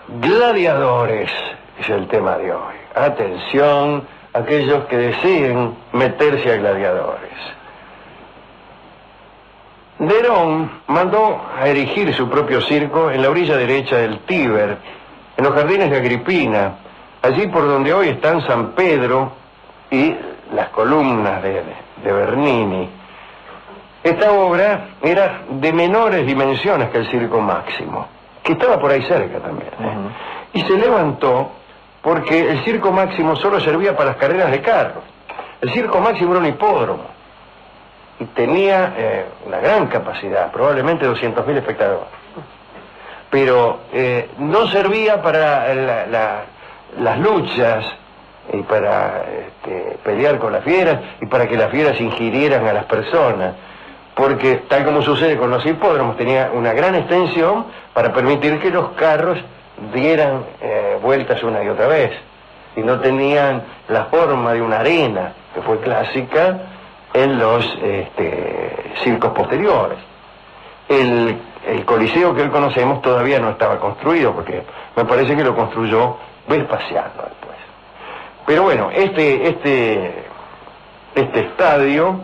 Gladiadores es el tema de hoy. Atención, aquellos que deseen meterse a gladiadores. Nerón mandó a erigir su propio circo en la orilla derecha del Tíber, en los jardines de Agripina, allí por donde hoy están San Pedro y las columnas de Bernini. Esta obra era de menores dimensiones que el Circo Máximo, que estaba por ahí cerca también, y se levantó porque el Circo Máximo solo servía para las carreras de carros. El Circo Máximo era un hipódromo y tenía una gran capacidad, probablemente 200.000 espectadores, pero no servía para las luchas y para pelear con las fieras y para que las fieras ingirieran a las personas, porque tal como sucede con los hipódromos, tenía una gran extensión para permitir que los carros dieran vueltas una y otra vez, y no tenían la forma de una arena, que fue clásica en los circos posteriores. El Coliseo que hoy conocemos todavía no estaba construido, porque me parece que lo construyó Vespasiano después. Pero bueno, este estadio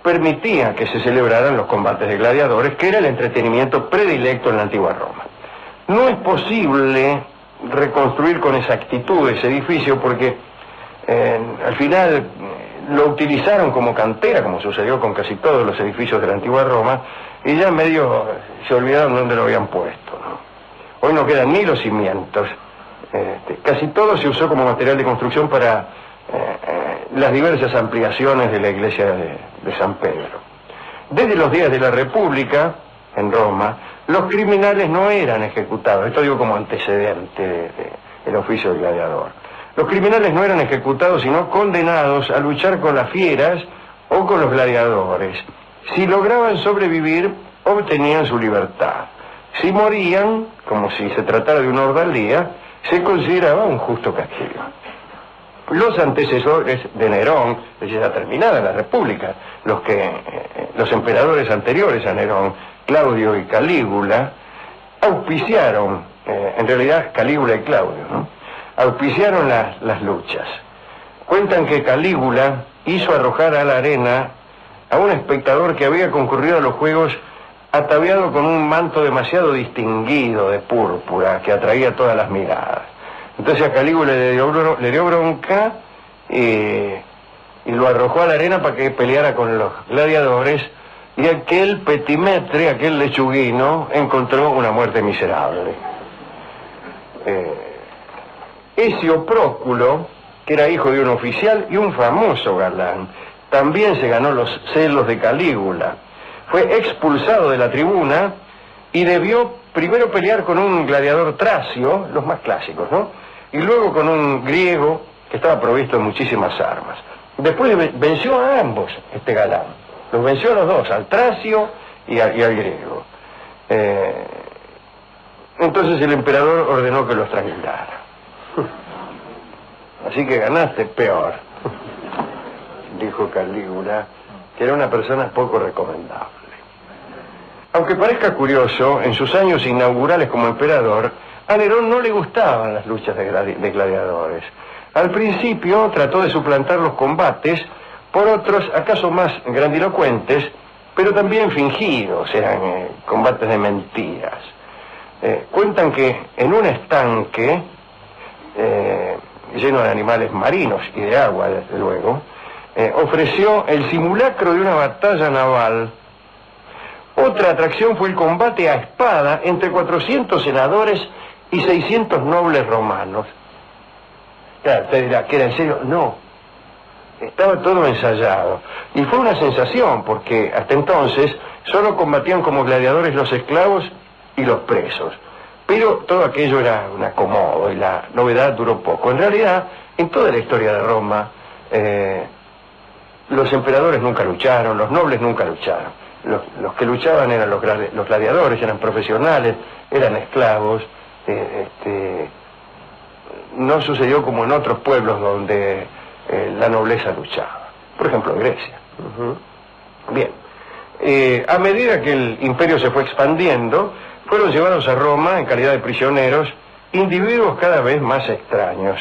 permitía que se celebraran los combates de gladiadores, que era el entretenimiento predilecto en la antigua Roma. No es posible reconstruir con exactitud ese edificio porque al final lo utilizaron como cantera, como sucedió con casi todos los edificios de la antigua Roma, y ya medio se olvidaron dónde lo habían puesto, ¿no? Hoy no quedan ni los cimientos. Casi todo se usó como material de construcción para las diversas ampliaciones de la iglesia de San Pedro. Desde los días de la República, en Roma, los criminales no eran ejecutados. Esto digo como antecedente del oficio de gladiador. Los criminales no eran ejecutados, sino condenados a luchar con las fieras o con los gladiadores. Si lograban sobrevivir, obtenían su libertad. Si morían, como si se tratara de una ordalía, se consideraba un justo castigo. Los antecesores de Nerón, ya terminada la República, los emperadores anteriores a Nerón, Claudio y Calígula, auspiciaron, en realidad Calígula y Claudio, ¿no?, auspiciaron las luchas. Cuentan que Calígula hizo arrojar a la arena a un espectador que había concurrido a los juegos ataviado con un manto demasiado distinguido de púrpura que atraía todas las miradas. Entonces a Calígula le dio bronca y lo arrojó a la arena para que peleara con los gladiadores, y aquel petimetre, aquel lechuguino, encontró una muerte miserable. Escio Próculo, que era hijo de un oficial y un famoso galán, también se ganó los celos de Calígula. Fue expulsado de la tribuna y debió primero pelear con un gladiador tracio, los más clásicos, ¿no?, y luego con un griego que estaba provisto de muchísimas armas. Después venció a ambos, este galán. Los venció a los dos, al tracio y al griego. Entonces el emperador ordenó que los tranquilara. Así que ganaste peor, dijo Calígula, que era una persona poco recomendable. Aunque parezca curioso, en sus años inaugurales como emperador, a Nerón no le gustaban las luchas de gladiadores. Al principio trató de suplantar los combates por otros, acaso más grandilocuentes, pero también fingidos, eran combates de mentiras. Cuentan que en un estanque lleno de animales marinos y de agua, desde luego, ofreció el simulacro de una batalla naval. Otra atracción fue el combate a espada entre 400 senadores y 600 nobles romanos. Claro, usted dirá, ¿que era en serio? No, estaba todo ensayado. Y fue una sensación, porque hasta entonces solo combatían como gladiadores los esclavos y los presos. Pero todo aquello era un acomodo y la novedad duró poco. En realidad, en toda la historia de Roma, los emperadores nunca lucharon, los nobles nunca lucharon. Los que luchaban eran los gladiadores, eran profesionales, eran esclavos. No sucedió como en otros pueblos donde la nobleza luchaba. Por ejemplo, en Grecia. Bien. A medida que el imperio se fue expandiendo, fueron llevados a Roma en calidad de prisioneros individuos cada vez más extraños.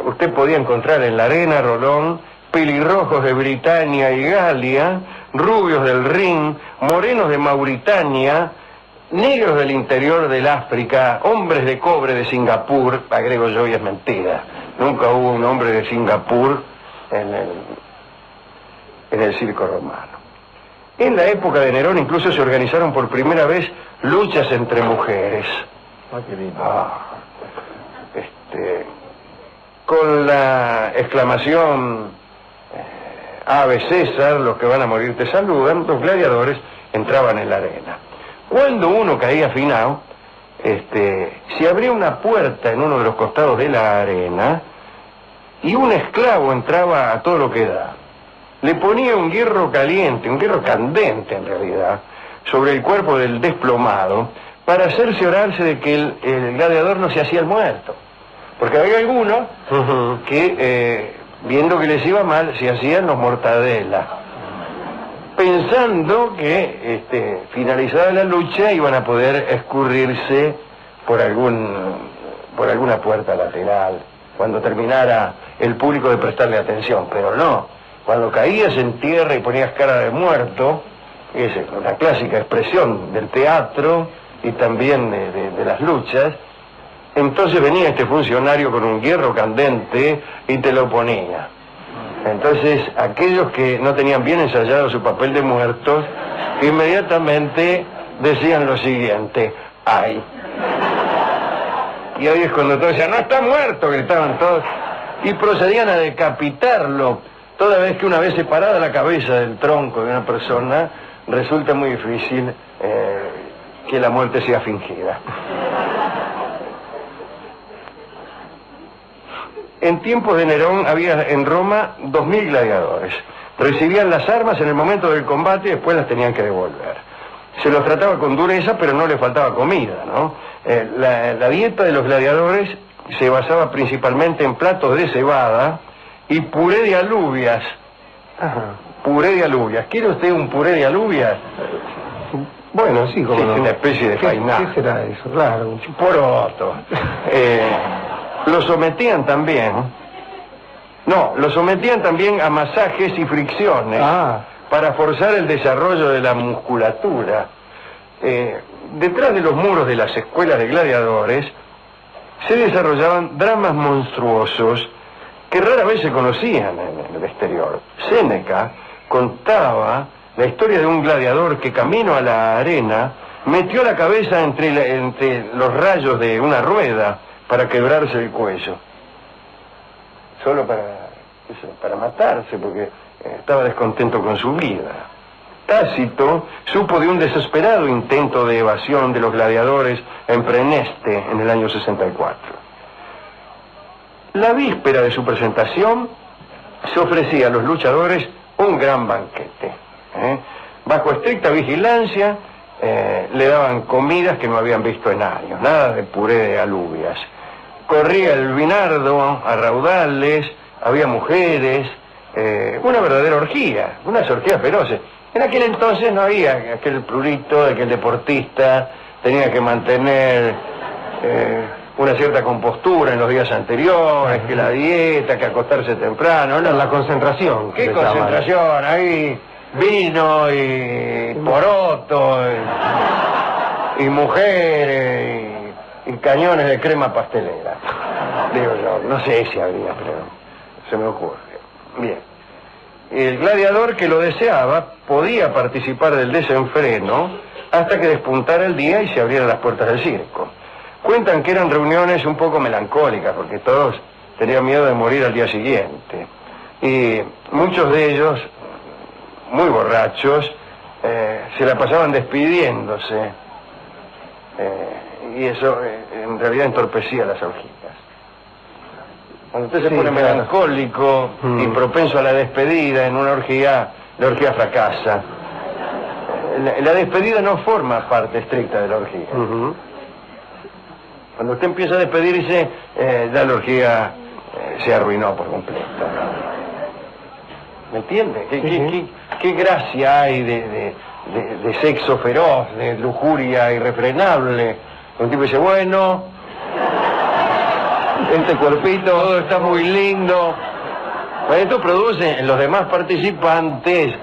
Usted podía encontrar en la arena, Rolón, pelirrojos de Britania y Galia, rubios del Rin, morenos de Mauritania, negros del interior del África, hombres de cobre de Singapur. Agrego yo, y es mentira, nunca hubo un hombre de Singapur en el circo romano. En la época de Nerón incluso se organizaron por primera vez luchas entre mujeres. Ah, qué lindo. Con la exclamación Ave César, los que van a morir te saludan, los gladiadores entraban en la arena. Cuando uno caía finado, se abría una puerta en uno de los costados de la arena y un esclavo entraba a todo lo que da. Le ponía un hierro caliente, un hierro candente en realidad, sobre el cuerpo del desplomado para cerciorarse de que el gladiador no se hacía el muerto. Porque había algunos que, viendo que les iba mal, se hacían los mortadela, pensando que finalizada la lucha iban a poder escurrirse por alguna puerta lateral cuando terminara el público de prestarle atención. Pero no, cuando caías en tierra y ponías cara de muerto, es una clásica expresión del teatro y también de las luchas, entonces venía este funcionario con un hierro candente y te lo ponía. Entonces, aquellos que no tenían bien ensayado su papel de muertos, inmediatamente decían lo siguiente: ¡ay! Y ahí es cuando todos decían: ¡no está muerto!, gritaban todos, y procedían a decapitarlo. Toda vez que una vez separada la cabeza del tronco de una persona, resulta muy difícil que la muerte sea fingida. En tiempos de Nerón había en Roma 2.000 gladiadores. Recibían las armas en el momento del combate y después las tenían que devolver. Se los trataba con dureza, pero no les faltaba comida, ¿no? La dieta de los gladiadores se basaba principalmente en platos de cebada y puré de alubias. Ajá. Puré de alubias. ¿Quiere usted un puré de alubias? Bueno, sí, como sí, no. Es una especie de fainá. ¿Qué será eso? Claro. Un poroto. Lo sometían también. No, lo sometían también a masajes y fricciones para forzar el desarrollo de la musculatura. Detrás de los muros de las escuelas de gladiadores se desarrollaban dramas monstruosos que rara vez se conocían en el exterior. Séneca contaba la historia de un gladiador que camino a la arena metió la cabeza entre los rayos de una rueda para quebrarse el cuello. Solo para matarse, porque estaba descontento con su vida. Tácito supo de un desesperado intento de evasión de los gladiadores en Preneste en el año 64. La víspera de su presentación se ofrecía a los luchadores un gran banquete. Bajo estricta vigilancia le daban comidas que no habían visto en años, nada de puré de alubias. Corría el vinardo a raudales, había mujeres, una verdadera orgía, unas orgías feroces. En aquel entonces no había aquel prurito de que el deportista tenía que mantener una cierta compostura en los días anteriores, que la dieta, que acostarse temprano. No, la concentración. ¿Qué concentración? Ahí vino y poroto y mujeres y cañones de crema pastelera. Digo yo, no sé si habría, pero se me ocurre. Bien. El gladiador que lo deseaba podía participar del desenfreno hasta que despuntara el día y se abrieran las puertas del circo. Cuentan que eran reuniones un poco melancólicas, porque todos tenían miedo de morir al día siguiente. Y muchos de ellos, muy borrachos, se la pasaban despidiéndose. Y eso en realidad entorpecía las orgías. Cuando usted se pone melancólico y propenso a la despedida en una orgía, la orgía fracasa. La despedida no forma parte estricta de la orgía. Cuando usted empieza a despedirse, ya la orgía se arruinó por completo. ¿Me entiende? Sí. ¿Qué gracia hay de sexo feroz, de lujuria irrefrenable? Un tipo dice, bueno, este cuerpito, todo está muy lindo. Bueno, esto produce en los demás participantes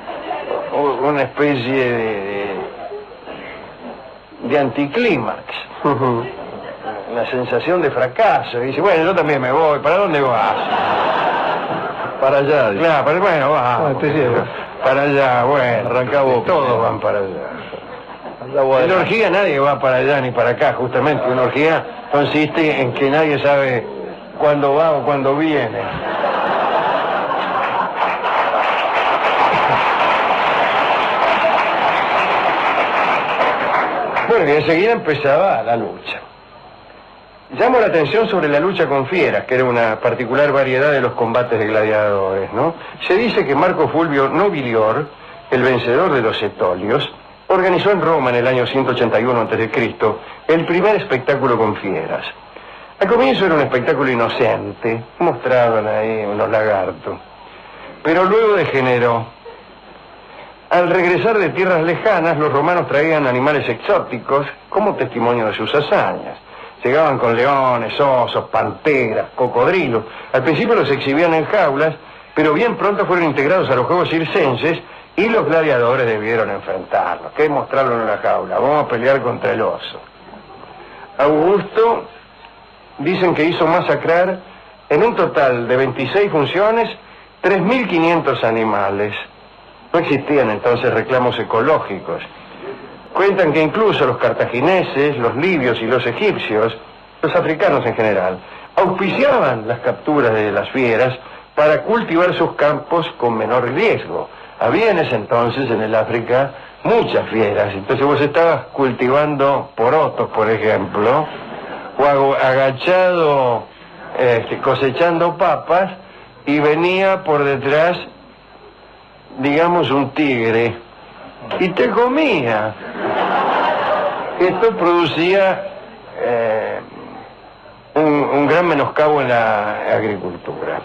una especie de anticlímax. Una sensación de fracaso. Y dice, bueno, yo también me voy. ¿Para dónde vas? Para allá. Claro, bueno, va. Te llevo. Para allá, bueno. Arranca vos. Todos van para allá. Anda En la orgía nadie va para allá ni para acá, justamente. Una orgía consiste en que nadie sabe cuándo va o cuándo viene. Bueno, y enseguida empezaba la lucha. Llamo la atención sobre la lucha con fieras, que era una particular variedad de los combates de gladiadores, ¿no? Se dice que Marco Fulvio Nobilior, el vencedor de los etolios, organizó en Roma en el año 181 a.C. el primer espectáculo con fieras. Al comienzo era un espectáculo inocente, mostraban ahí unos lagartos, pero luego degeneró. Al regresar de tierras lejanas, los romanos traían animales exóticos como testimonio de sus hazañas. Llegaban con leones, osos, panteras, cocodrilos. Al principio los exhibían en jaulas, pero bien pronto fueron integrados a los juegos circenses y los gladiadores debieron enfrentarlos. ¿Qué mostrarlo en la jaula? Vamos a pelear contra el oso. Augusto dicen que hizo masacrar en un total de 26 funciones 3.500 animales. No existían entonces reclamos ecológicos. Cuentan que incluso los cartagineses, los libios y los egipcios, los africanos en general, auspiciaban las capturas de las fieras para cultivar sus campos con menor riesgo. Había en ese entonces en el África muchas fieras, entonces vos estabas cultivando porotos, por ejemplo, o agachado cosechando papas, y venía por detrás, digamos, un tigre, y te comía. Esto producía un gran menoscabo en la agricultura.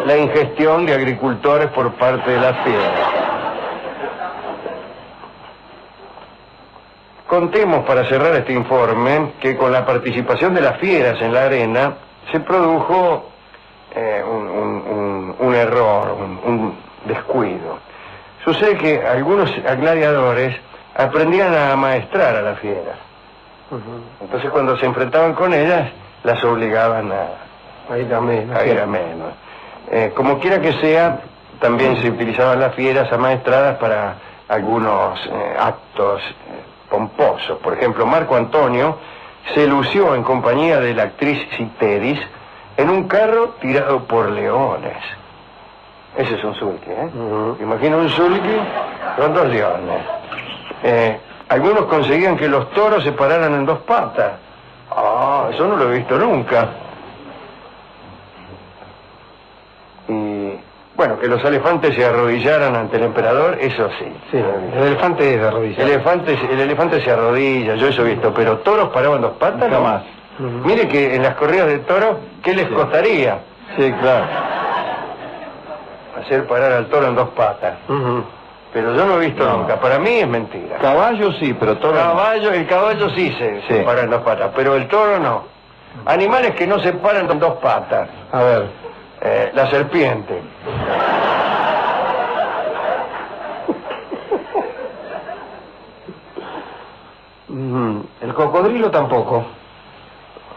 La ingestión de agricultores por parte de las fieras. Contemos, para cerrar este informe, que con la participación de las fieras en la arena se produjo un error, un descuido. Sucede que algunos gladiadores aprendían a amaestrar a las fieras. Entonces cuando se enfrentaban con ellas, las obligaban a ir a menos. Como quiera que sea, también se utilizaban las fieras amaestradas para algunos actos pomposos. Por ejemplo, Marco Antonio se lució en compañía de la actriz Citeris en un carro tirado por leones. Ese es un sulky, ¿eh? Imagina un sulky con 2 leones. Algunos conseguían que los toros se pararan en 2 patas. Ah, eso no lo he visto nunca. Y bueno, que los elefantes se arrodillaran ante el emperador, eso sí. Sí, el elefante es de arrodillar. El elefante se arrodilla, yo eso he visto, pero toros paraban 2 patas, no más. Mire que en las corridas de toros, ¿qué les costaría? Sí, claro. Hacer parar al toro en 2 patas. Pero yo no he visto nunca. Para mí es mentira. Caballo sí, pero toro El caballo sí se para en 2 patas, pero el toro no. Animales que no se paran en 2 patas. A ver. La serpiente. El cocodrilo tampoco.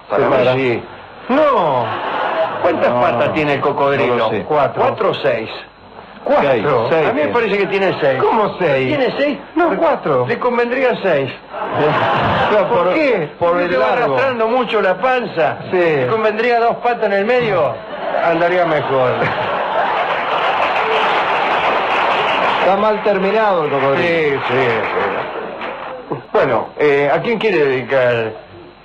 Para mí sí. No. ¿Cuántas patas tiene el cocodrilo? No lo sé. 4. 4 o 6. 4. A mí me parece que tiene 6. ¿Cómo 6? ¿Tiene 6? No, 4. Le convendría 6. ¿Por qué? Por el ¿Te va largo. arrastrando mucho la panza? Sí. ¿Le convendría 2 patas en el medio? Andaría mejor. Está mal terminado el cocodrilo. Sí. Bueno, ¿a quién quiere dedicar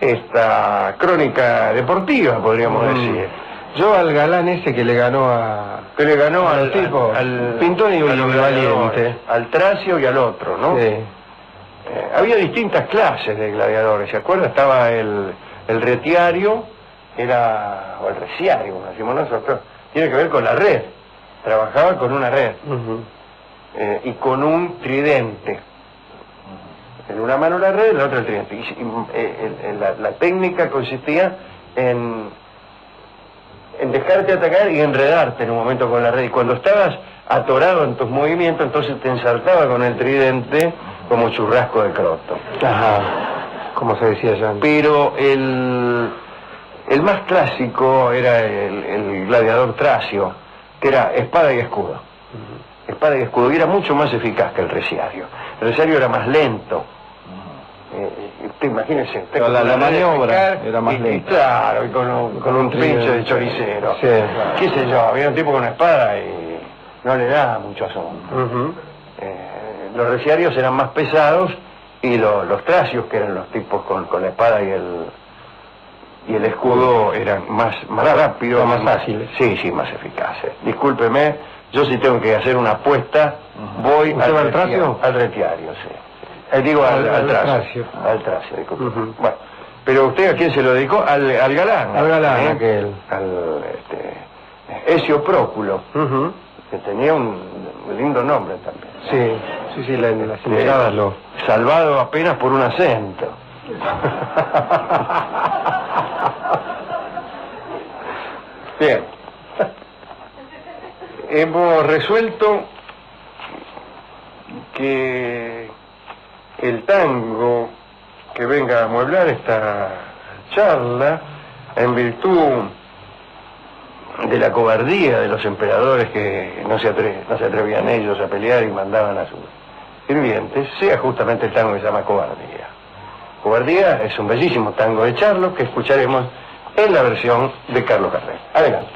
esta crónica deportiva, podríamos decir? Yo al galán ese que le ganó a... Que le ganó al tipo, al Pintón y Valiente. Al Tracio y al otro, ¿no? Sí. Había distintas clases de gladiadores, ¿se acuerda? Estaba el retiario, o el reciario, como decimos nosotros, tiene que ver con la red. trabajaba con una red y con un tridente. En una mano la red, en la otra el tridente. La técnica consistía en dejarte atacar y enredarte en un momento con la red. Y cuando estabas atorado en tus movimientos, entonces te ensartaba con el tridente como churrasco de croto. Ajá, como se decía ya. Pero el más clásico era el gladiador tracio, que era espada y escudo. Espada y escudo, y era mucho más eficaz que el resiario. El resiario era más lento. Usted imagínese, la maniobra era más lenta. Claro, y con un pinche de choricero. Sí, claro. Qué sé yo, había un tipo con una espada y no le daba mucho asombro. Los resiarios eran más pesados y los tracios, que eran los tipos con la espada y el escudo, eran más rápidos, más fáciles. Sí, más eficaces. Discúlpeme, yo sí tengo que hacer una apuesta, voy al tracio. Al retiario, sí. Digo al tracio. Al tracio, disculpe. Bueno, pero usted, ¿a quién se lo dedicó? Al galán. Al galán, aquel. Al Ezio Próculo, que tenía un lindo nombre también. Sí, las miradas lo... Salvado apenas por un acento. Bien. Hemos resuelto que el tango que venga a amueblar esta charla, en virtud de la cobardía de los emperadores que no se atrevían ellos a pelear y mandaban a sus sirvientes, sea justamente el tango que se llama Cobardía. Cobardía es un bellísimo tango de Charlo que escucharemos en la versión de Carlos Gardel. Adelante.